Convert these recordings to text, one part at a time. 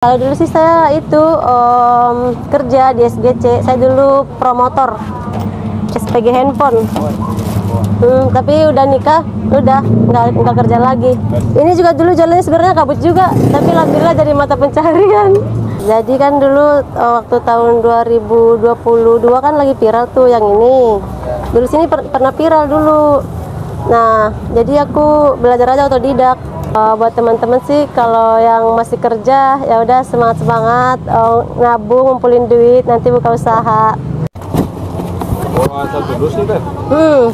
Kalau dulu sih saya itu kerja di SGC. Saya dulu promotor SPG handphone. Tapi udah nikah, udah nggak kerja lagi. Ini juga dulu jalannya sebenarnya kabut juga, tapi alhamdulillah jadi mata pencaharian. Jadi kan dulu waktu tahun 2022 kan lagi viral tuh yang ini. Dulu sini pernah viral dulu. Nah, jadi aku belajar aja otodidak. Buat teman-teman sih kalau yang masih kerja ya udah semangat nabung, ngumpulin duit, nanti buka usaha. Oh, satu dus nih Teh?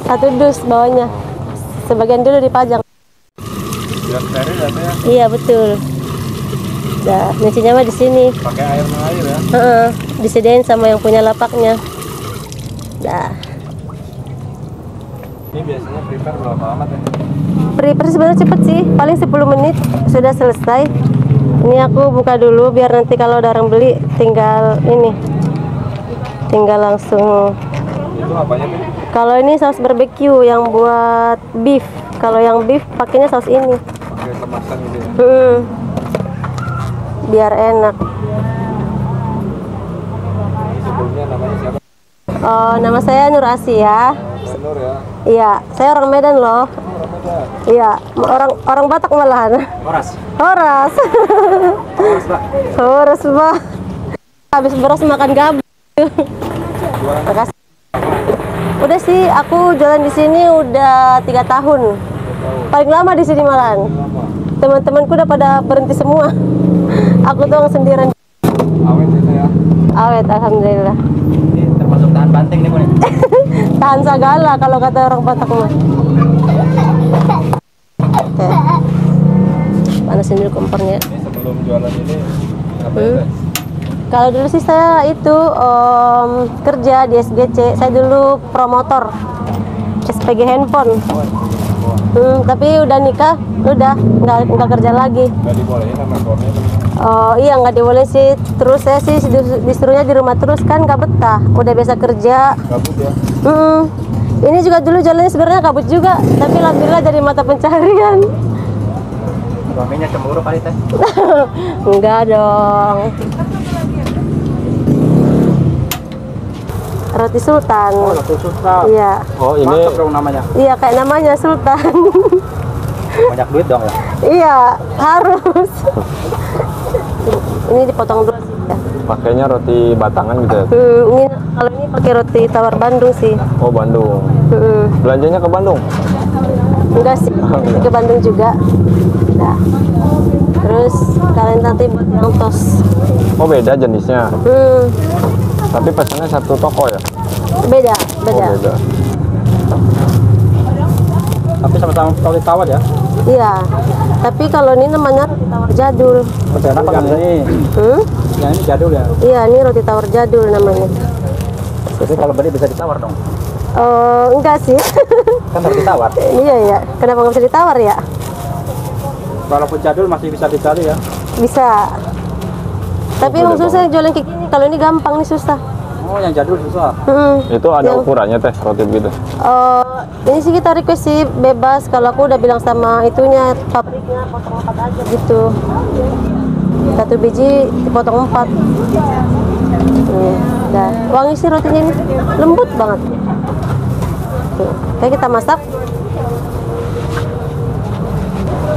Satu dus bawahnya, sebagian dulu dipajang. Biar steril ya Teh ya? Iya betul. Nah, nyucinya mah di sini. Pakai air mengalir ya? Disediain sama yang punya lapaknya. Nah. Ini biasanya prepare berapa lama Teh? Prepare sebenarnya cepet sih, paling 10 menit sudah selesai. Ini aku buka dulu biar nanti kalau ada orang beli tinggal langsung. Itu apanya Teh? Kalau ini saus barbecue yang buat beef. Kalau yang beef pakainya saus ini. Pakai kemasan gitu ya? Biar enak. Ini sebelumnya namanya siapa? Nama saya Nur Asia. Nur ya? Iya, saya orang Medan loh. Orang Medan? Iya, orang Batak malahan. Horas? Horas. Horas Pak? Horas Pak. Habis beras makan gabus. Makasih. Udah sih, aku jualan di sini udah 3 tahun. Paling lama di sini malahan. Teman-temanku udah pada berhenti semua. Aku doang sendirian. Awet ya? Awet, alhamdulillah. Ini termasuk tahan banting nih Bu nih? Tahan segala kalau kata orang Batak mah. Oke. Panasin dulu kompornya. Ini sebelum jualan ini apa ya Teh? Kalau dulu sih saya itu kerja di SGC. Saya dulu promotor SPG handphone. Tapi udah nikah, udah nggak kerja lagi. Nggak dibolehin sama suaminya? Iya nggak dibolehin sih. Terus saya sih disuruhnya di rumah terus kan nggak betah. Udah biasa kerja. Gabut ya? Ini juga dulu jalannya sebenarnya kabut juga, tapi alhamdulillah jadi mata pencaharian. Suaminya cemburu kali Teh? Enggak dong. Roti Sultan. Oh, Roti Sultan. Iya. Oh, ini mantap dong namanya. Iya, kayak namanya Sultan. Banyak duit dong ya? Iya, harus. Ini dipotong dulu sih. Ya. Pakainya roti batangan gitu ya? Kalau ini pakai roti tawar Bandung sih. Oh, Bandung. Belanjanya ke Bandung? Enggak sih, ke Bandung juga. Nah. Terus kalian nanti buat yang tos. Oh, beda jenisnya. Tapi pesannya satu toko ya? Beda. Oh, beda. Tapi sama-sama roti tawar ya? Iya. Tapi kalau ini namanya roti tawar jadul. Apa kan ini? Yang ini jadul ya? Iya, ini roti tawar jadul namanya. Jadi kalau beli bisa ditawar dong? Enggak sih. Kan roti tawar? Iya. Kenapa nggak bisa ditawar ya? Walaupun jadul masih bisa dicari ya? Bisa. Tapi emang susah jualan kayak gini. Kalau ini gampang nih susah. Oh, yang jadul susah? Itu ada ukurannya Teh, roti begitu? Ini sih kita request sih bebas. Kalau aku udah bilang sama itunya, pabriknya potong 4 aja gitu. 1 biji dipotong 4. Udah. Wangi sih rotinya ini, lembut banget. Oke, kita masak.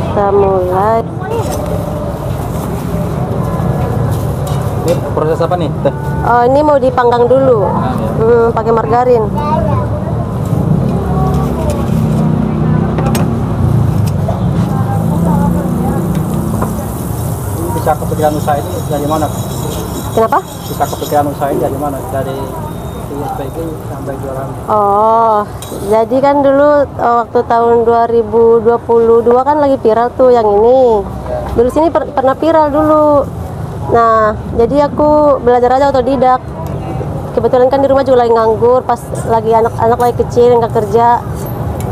Kita mulai. Ini proses apa nih Teh? Ini mau dipanggang dulu. Pakai margarin. Ini bisa kepikiran usaha ini dari mana? Kenapa? Bisa kepikiran usaha ini dari mana? Dari SPG sampai jualan? Oh, jadi kan dulu waktu tahun 2022 kan lagi viral tuh yang ini. Dulu sini pernah viral dulu. Nah, jadi aku belajar aja otodidak. Kebetulan kan di rumah juga lagi nganggur, pas lagi anak-anak lagi kecil nggak kerja.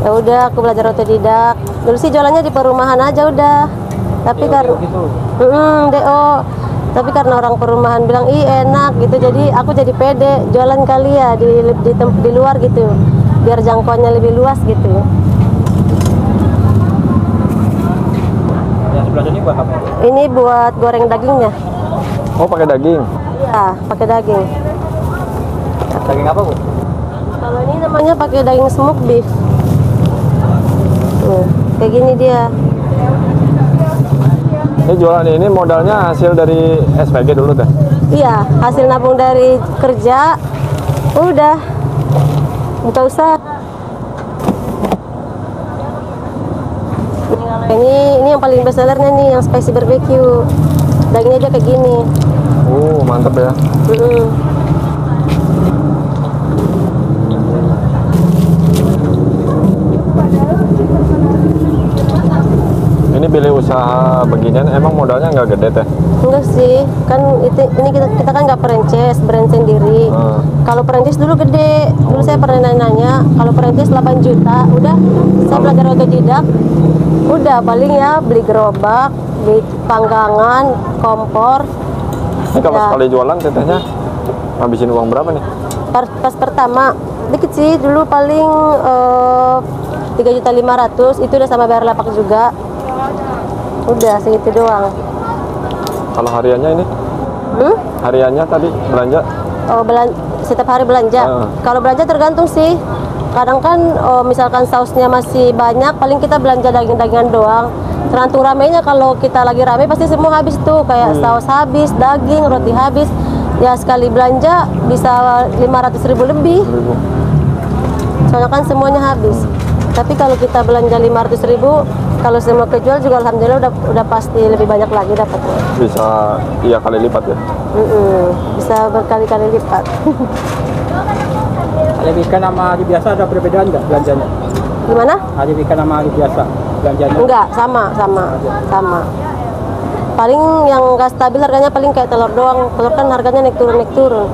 Ya udah, aku belajar otodidak. Dulu sih jualannya di perumahan aja udah. Tapi karena DO. Tapi karena orang perumahan bilang enak gitu, jadi aku jadi pede jualan kali ya di luar gitu, biar jangkauannya lebih luas gitu. Yang sebelah sini buat apa? Ini buat goreng dagingnya. Oh, pakai daging. Iya, pakai daging. Daging apa, Bu? Kalau ini namanya pakai daging smoke beef. Kayak gini dia. Ini jualan ini modalnya hasil dari SPG dulu teh. Iya, hasil nabung dari kerja. Udah. Buka usaha. Ini yang paling best sellernya nih, yang spicy barbecue. Dagingnya aja kayak gini. Mantep ya. Ini pilih usaha beginian emang modalnya nggak gede teh? Enggak sih, kan ini kita kan nggak franchise, brand sendiri. Kalau franchise dulu gede, dulu saya pernah nanya, kalau franchise 8 juta, udah saya belajar otodidak, udah paling ya beli gerobak, beli panggangan, kompor. Ini kalau sekali jualan tetehnya ngabisin uang berapa nih? Pas pertama dikit sih, dulu paling 3.500.000, itu udah sama bayar lapak juga. Udah segitu doang. Kalau hariannya ini? Hariannya tadi belanja? Oh, setiap hari belanja. Kalau belanja tergantung sih. Kadang kan misalkan sausnya masih banyak, paling kita belanja daging-dagingan doang. Tergantung ramenya, kalau kita lagi rame pasti semua habis tuh. Kayak saus habis, daging, roti habis. Ya sekali belanja bisa 500.000 lebih. Soalnya kan semuanya habis. Tapi kalau kita belanja 500.000, kalau semua kejual juga alhamdulillah udah pasti lebih banyak lagi dapatnya. Bisa 3 kali lipat ya? Bisa berkali-kali lipat. Ayam ikan sama hari biasa ada perbedaan nggak belanjanya? Gimana? Ayam ikan sama hari biasa belanjanya? Enggak, sama. Paling yang nggak stabil harganya paling kayak telur doang. Telur kan harganya naik turun.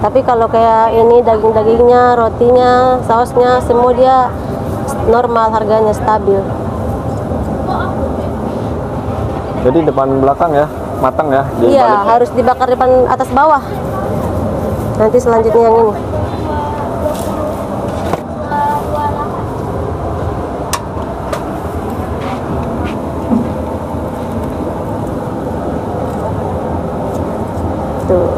Tapi kalau kayak ini daging-dagingnya, rotinya, sausnya, semua dia normal harganya, stabil. Jadi depan belakang ya, matang ya? Iya, harus dibakar depan atas bawah. Nanti selanjutnya yang ini. Tuh.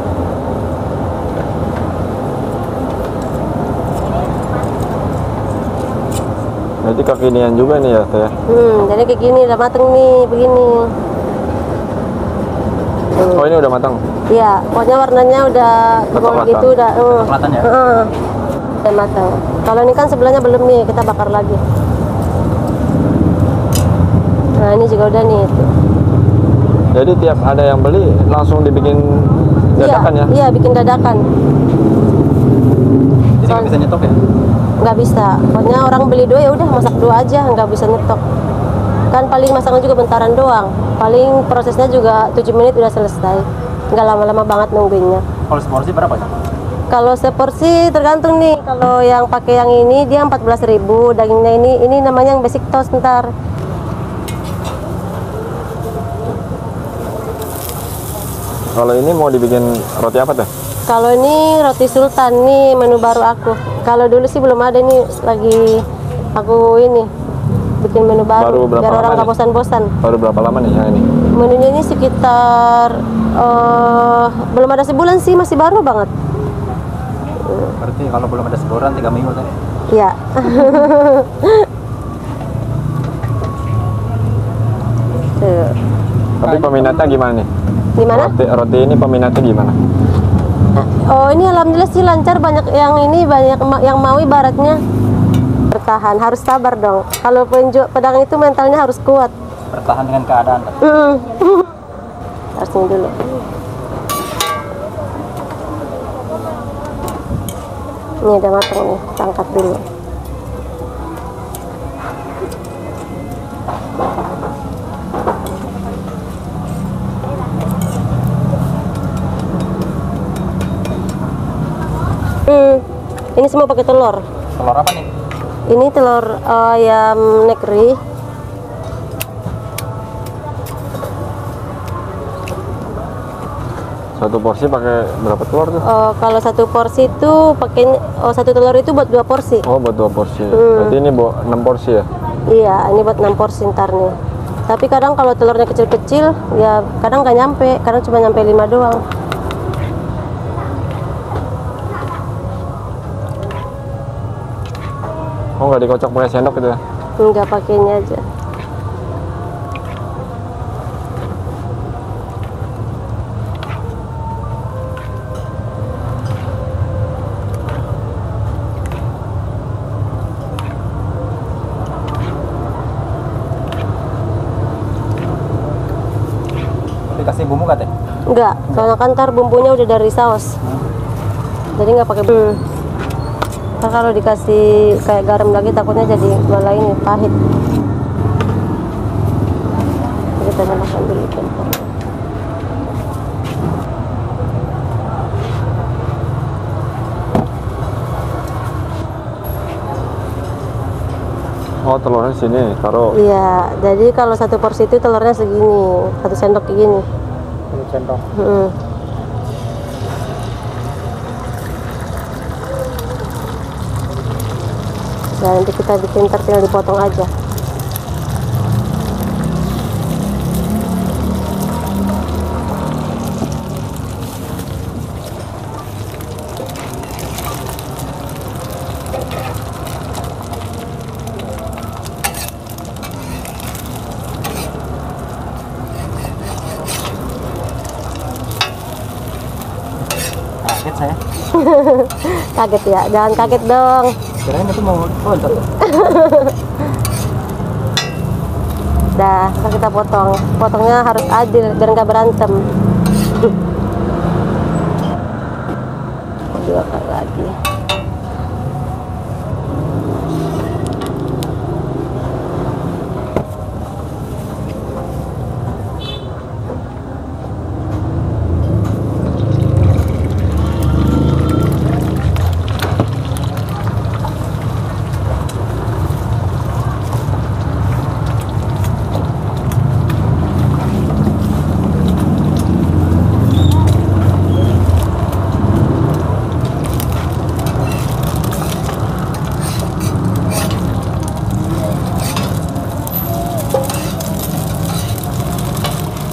Jadi kekinian juga nih ya teh? Jadi kayak gini udah mateng nih, begini. Oh, ini udah matang? Iya, pokoknya warnanya udah gold gitu, udah. Kelihatan ya? Udah matang. Kalau ini kan sebelahnya belum nih, kita bakar lagi. Nah, ini juga udah nih. Tuh. Jadi tiap ada yang beli langsung dibikin dadakan ya? Iya, bikin dadakan. Jadi nggak bisa nyetok ya? Nggak bisa. Pokoknya orang beli 2 ya udah masak 2 aja, nggak bisa nyetok. Kan paling masaknya juga bentaran doang. Paling prosesnya juga 7 menit udah selesai. Nggak lama-lama banget nungguinnya. Kalau seporsi berapa ya? Kalau seporsi tergantung nih. Kalau yang pakai yang ini dia 14.000. Dagingnya ini namanya yang basic toast ntar. Kalau ini mau dibikin roti apa teh? Kalau ini roti sultan nih, menu baru aku. Kalau dulu sih belum ada nih, lagi aku ini bikin menu baru biar orang nggak bosan-bosan. Baru berapa lama nih yang ini? Menunya ini sekitar belum ada sebulan sih, masih baru banget. Berarti kalau belum ada sebulan 3 minggu teh? Iya. Tuh. Tapi peminatnya gimana nih? Gimana? Roti ini peminatnya gimana? Oh, ini alhamdulillah sih lancar, banyak yang ini, banyak yang mau ibaratnya. Bertahan, harus sabar dong. Kalau pedang itu mentalnya harus kuat. Bertahan dengan keadaan. Harus ini dulu. Ini udah matang nih, kita angkat dulu. Ini semua pakai telur. Telur apa nih? Ini telur ayam negeri. Satu porsi pakai berapa telur tuh? Kalau satu porsi itu pakai satu telur itu buat 2 porsi. Oh, buat 2 porsi. Berarti ini buat 6 porsi ya? Iya, ini buat 6 porsi ntar nih. Tapi kadang kalau telurnya kecil-kecil, ya kadang nggak nyampe, kadang cuma nyampe 5 doang. Oh, nggak dikocok pakai sendok gitu ya? Enggak, pakainya aja. Dikasih bumbu nggak teh? Enggak, soalnya kan ntar bumbunya udah dari saus. Jadi nggak pakai bumbu. Ntar kalau dikasih kayak garam lagi takutnya jadi malah ini pahit. Kita nyalakan dulu kompornya. Oh, telurnya sini taruh. Iya, jadi kalau satu porsi itu telurnya segini, 1 sendok kayak gini. Ini centong. Nah, nanti kita bikin tinggal dipotong aja. Kaget saya. Kaget ya, jangan kaget dong. Kirain itu mau loncat. Dah, ntar kita potong. Potongnya harus adil biar nggak berantem. 2 kali lagi.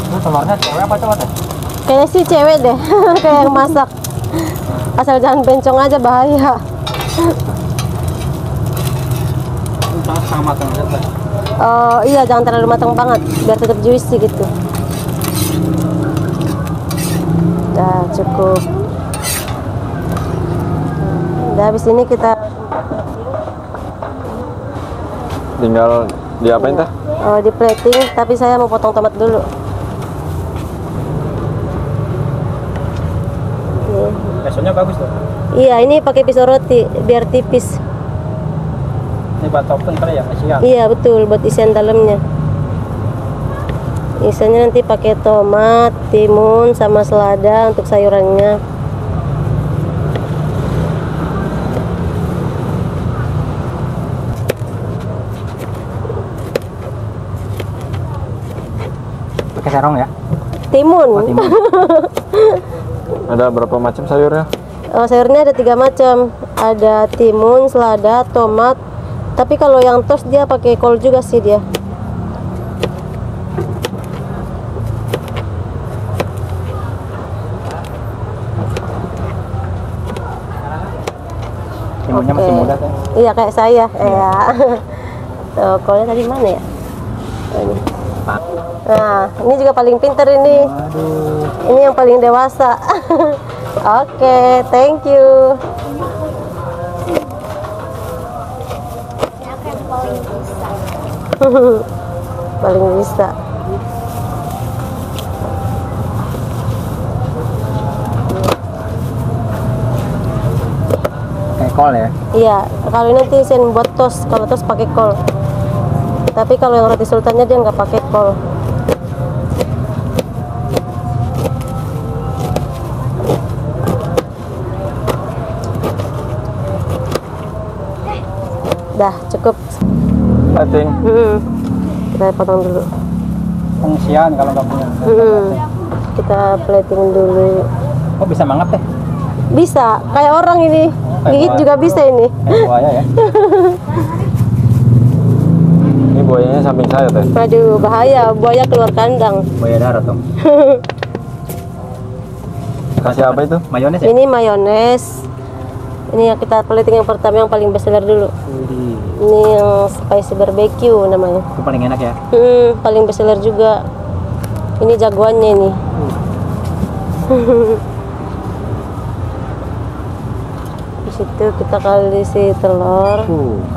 Itu telurnya cewek apa cowok teh? Kayaknya sih cewek deh, kayak yang masak. Asal jangan bencong aja, bahaya. Itu setengah matang aja teh. Iya, jangan terlalu matang banget, biar tetap juicy gitu. Udah cukup. Udah habis ini kita Tinggal diapain teh? di plating, tapi saya mau potong tomat dulu. Oke. Besoknya bagus tuh. Iya, ini pakai pisau roti biar tipis. Ini buat topping kali ya, isian. Iya betul, buat isian dalamnya. Isiannya nanti pakai tomat, timun, sama selada untuk sayurannya. Pakai serong ya? Timun. Oh, timun. Ada berapa macam sayurnya? Sayurnya ada 3 macam. Ada timun, selada, tomat. Tapi kalau yang toast dia pakai kol juga sih dia. Timunnya masih muda teh. Iya kayak saya. Iya. Tuh, kolnya tadi mana ya? Oh, ini. Nah, ini juga paling pinter ini. Aduh. Ini yang paling dewasa. Oke, thank you. Paling bisa. Kayak kol ya? Iya, kalau ini nanti saya buat toast. Kalau toast pakai kol. Tapi kalau yang roti sultannya dia nggak pakai kol. Dah cukup. Plating. Kita potong dulu. Pengisian kalau nggak punya. Kita plating dulu. Oh bisa mangap teh? Bisa, kayak orang ini. kayak Gigit buaya. juga bisa ini. Kayak buaya ya? Ini buayanya samping saya teh. Aduh, bahaya, buaya keluar kandang. Buaya darat dong. Kasih apa itu? Mayones ya? Ini mayones. Ini yang kita plating yang pertama yang paling best seller dulu. Widih. Ini yang spicy barbecue namanya. Itu paling enak ya. Paling best seller juga. Ini jagoannya ini. Di situ kita kasih telur.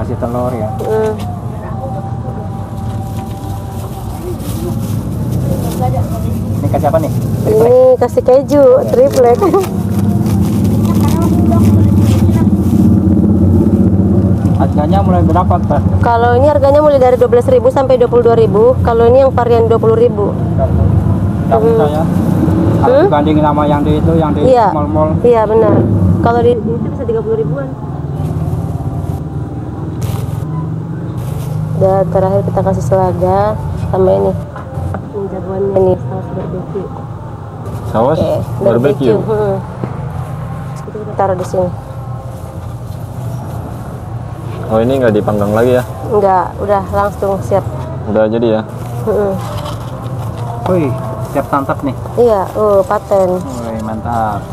Kasih telur ya. Ini kasih apa nih? Ini kasih keju triplek. Harganya mulai berapa, Pak? Kalau ini harganya mulai dari 12.000 sampai 22.000. Kalau ini yang varian 20.000. Yang saya harus bandingin sama yang di itu, yang di Iya. mall-mall. Iya benar. Kalau di itu bisa 30 ribuan. Dan terakhir kita kasih selada sama ini. Ini jagoannya nih, saus barbecue. Saus barbecue. Itu kita taruh di sini. Oh ini nggak dipanggang lagi ya? Enggak, udah langsung siap. Udah jadi ya? Wih, siap santap nih. Iya, paten. Wih, mantap.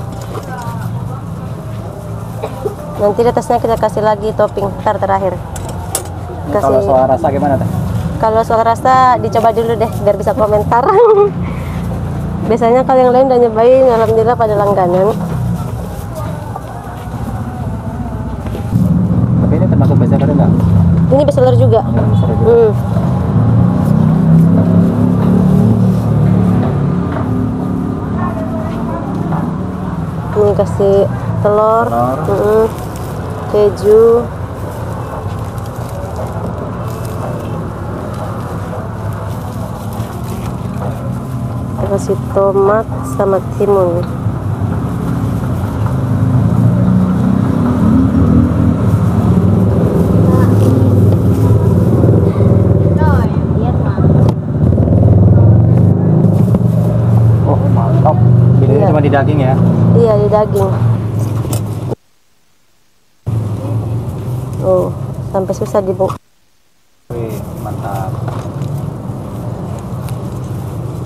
Nanti di atasnya kita kasih lagi topping terakhir. Ini kalau soal rasa gimana teh? Kalau soal rasa dicoba dulu deh biar bisa komentar. Biasanya kalau yang lain udah nyobain, alhamdulillah pada langganan. Tapi ini termasuk bestseller enggak? Ini bestseller juga. Bestseller juga. Ini kasih telur. Keju. Kita kasih tomat sama timun. Oh, mantap. Ini Iya. cuma di daging ya? Iya, di daging. Sampai susah dibungkus. Wih, mantap.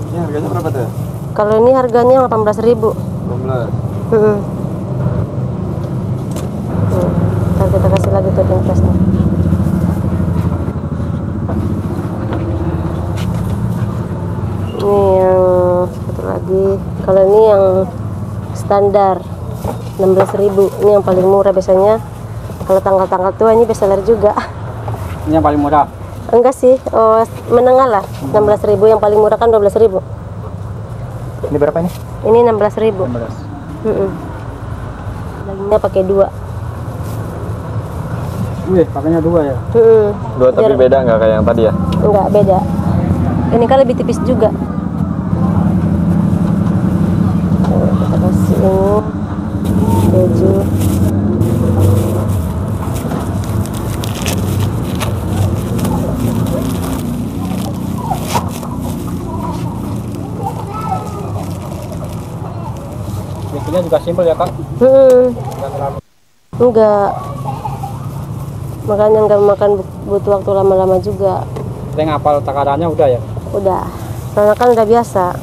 Ini harganya berapa tuh? Kalau ini harganya 18.000. 16. Ntar kita kasih lagi topping pesnya. Ini yang satu lagi. Kalau ini yang standar 16.000. Ini yang paling murah biasanya. Kalau tanggal-tanggal tua ini bestseller juga. Ini yang paling murah. Enggak sih, menengah lah. 16.000 yang paling murah kan 12.000. Ini berapa ini? Ini 16.000. 16. Dagingnya pakai 2. Wih, pakainya 2 ya? Dua tapi beda nggak kayak yang tadi ya? Enggak, beda. Ini kan lebih tipis juga. Kita kasih ini keju. Bikinnya juga simpel ya, Kak? Nggak terlalu. Enggak. Makanya nggak makan butuh waktu lama-lama juga. Kita ngapal takarannya udah ya? Udah. Karena kan udah biasa.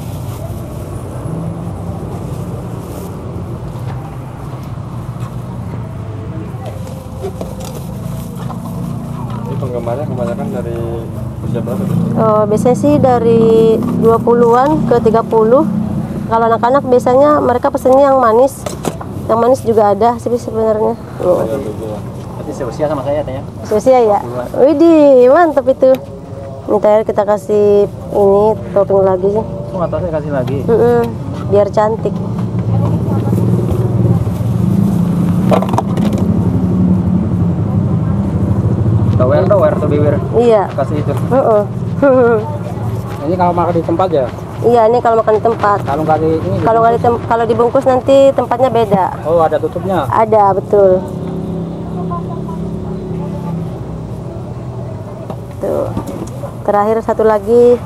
Ini penggemarnya kebanyakan dari usia berapa? Biasanya sih dari 20-an ke 30. Kalau anak-anak biasanya mereka pesennya yang manis. Yang manis juga ada sih sebenarnya. Berarti seusia sama saya, Teh ya? Seusia ya. Widih, mantap itu. Ini terakhir kita kasih ini topping lagi sih. Oh, atasnya kasih lagi. Biar cantik. Tower to beware. Iya. Kasih itu. Ini kalau makan di tempat ya? Iya, ini kalau makan di tempat. Kalau nggak di ini? Kalau dibungkus nanti tempatnya beda. Oh, ada tutupnya? Ada, betul. Tuh. Terakhir satu lagi.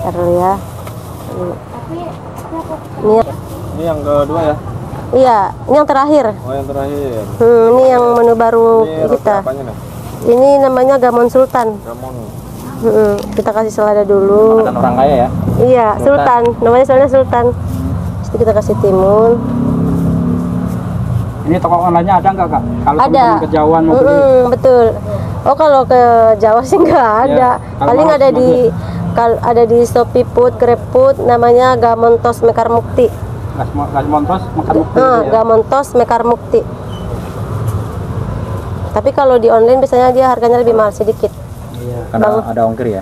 Taruh ya. Ini yang kedua ya? Iya, ini yang terakhir. Oh yang terakhir. Ini yang menu baru Ini roti kita. apanya nih? Ini namanya Gamon Sultan. Gamon. Kita kasih selada dulu. Makanan orang kaya ya. Iya, Sultan. Namanya soalnya Sultan. Terus kita kasih timun. Ini toko online-nya ada nggak Kak? Kalau Ada. teman-teman kejauhan mau beli. Betul. Oh, kalau ke Jawa sih nggak ada. kalau Paling mau ada ada di Shopee Food, GrabFood, namanya Gamontos Mekar Mukti. Gas montos makan bukti ya. Gamontos Mekar Mukti. Tapi kalau di online biasanya dia harganya lebih mahal sedikit. Iya, karena ada ongkir ya.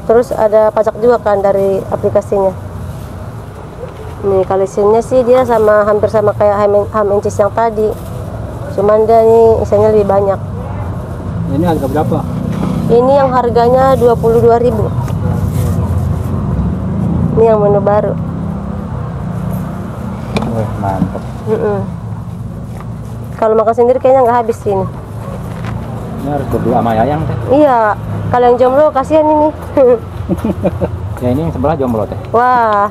Terus ada pajak juga kan dari aplikasinya. Nih kalisiumnya sih dia hampir sama kayak ham and cheese yang tadi. Cuman dia nih isinya lebih banyak. Ini harga berapa? Ini yang harganya 22.000. Ini yang menu baru. Wih, mantap. Kalau makan sendiri kayaknya nggak habis ini. Ini harus berdua sama Yayang teh. Iya, kalau yang jomblo kasihan ini. Ya ini yang sebelah jomblo teh. Wah,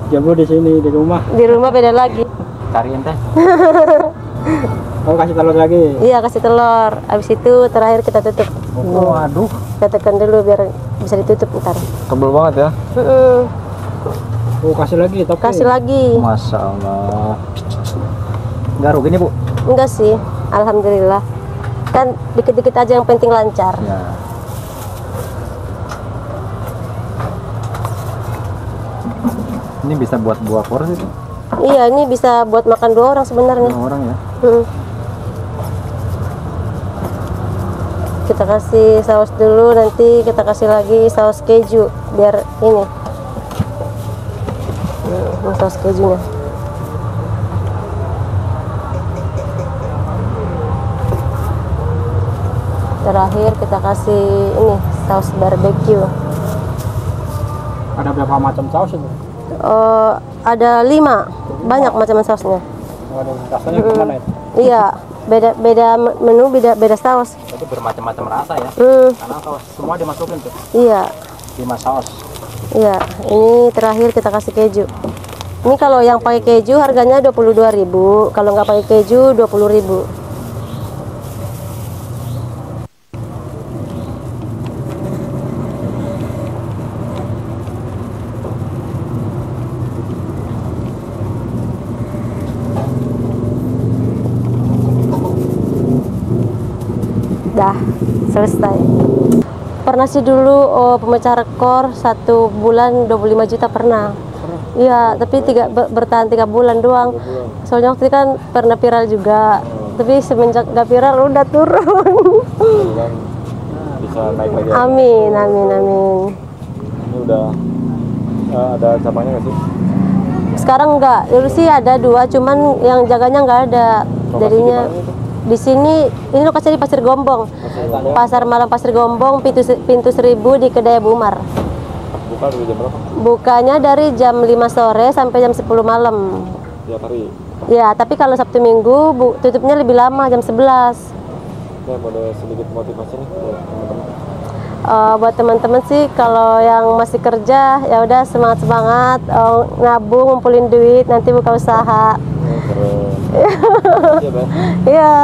Jomblo di sini di rumah. di rumah beda lagi. Cariin teh. Oh kasih telur lagi. Iya, kasih telur. Habis itu terakhir kita tutup. Waduh. Kita tekan dulu biar bisa ditutup ntar. Tebel banget ya. Oh kasih lagi tapi. Kasih lagi. Masya Allah. Nggak rugi nih Bu? Enggak sih, alhamdulillah. Kan dikit-dikit aja yang penting lancar. Ya. Ini bisa buat 2 porsi tuh. Iya, ini bisa buat makan 2 orang sebenarnya. 2 orang ya. Kita kasih saus dulu, nanti kita kasih lagi saus keju biar ini. Ini saus kejunya. Terakhir kita kasih ini saus barbecue. Ada berapa macam saus itu? Ada 5, banyak macam sausnya. Waduh, rasanya gimana itu? Iya, beda menu, beda saus. Jadi bermacam-macam rasa ya. Karena saus semua dimasukin tuh. Iya, 5 saus. iya. Ini terakhir kita kasih keju. Ini kalau yang pakai keju harganya 22.000, kalau nggak pakai keju 20.000. Dah selesai. Pernah sih dulu pemecah rekor 1 bulan 25 juta pernah. Iya, tapi bertahan 3 bulan doang. Soalnya waktu itu kan pernah viral juga. Tapi semenjak gak viral udah turun. Bisa naik lagi. Amin, amin, amin. Ini udah ada cabangnya nggak sih? Sekarang enggak. Dulu sih ada 2, cuman yang jaganya nggak ada. Jadinya di sini, ini lokasinya di Pasir Gombong. Pasar Malam Pasir Gombong, pintu 1000 di Kedai Bumar. Buka dari jam berapa? Bukanya dari jam 5 sore sampai jam 10 malam. Tiap hari. Ya, tapi kalau Sabtu Minggu tutupnya lebih lama, jam 11. Ya, ada sedikit motivasi nih buat teman-teman. Buat teman-teman sih, kalau yang masih kerja ya udah semangat nabung, ngumpulin duit, nanti buka usaha. Keren. Iya, Bang. Iya.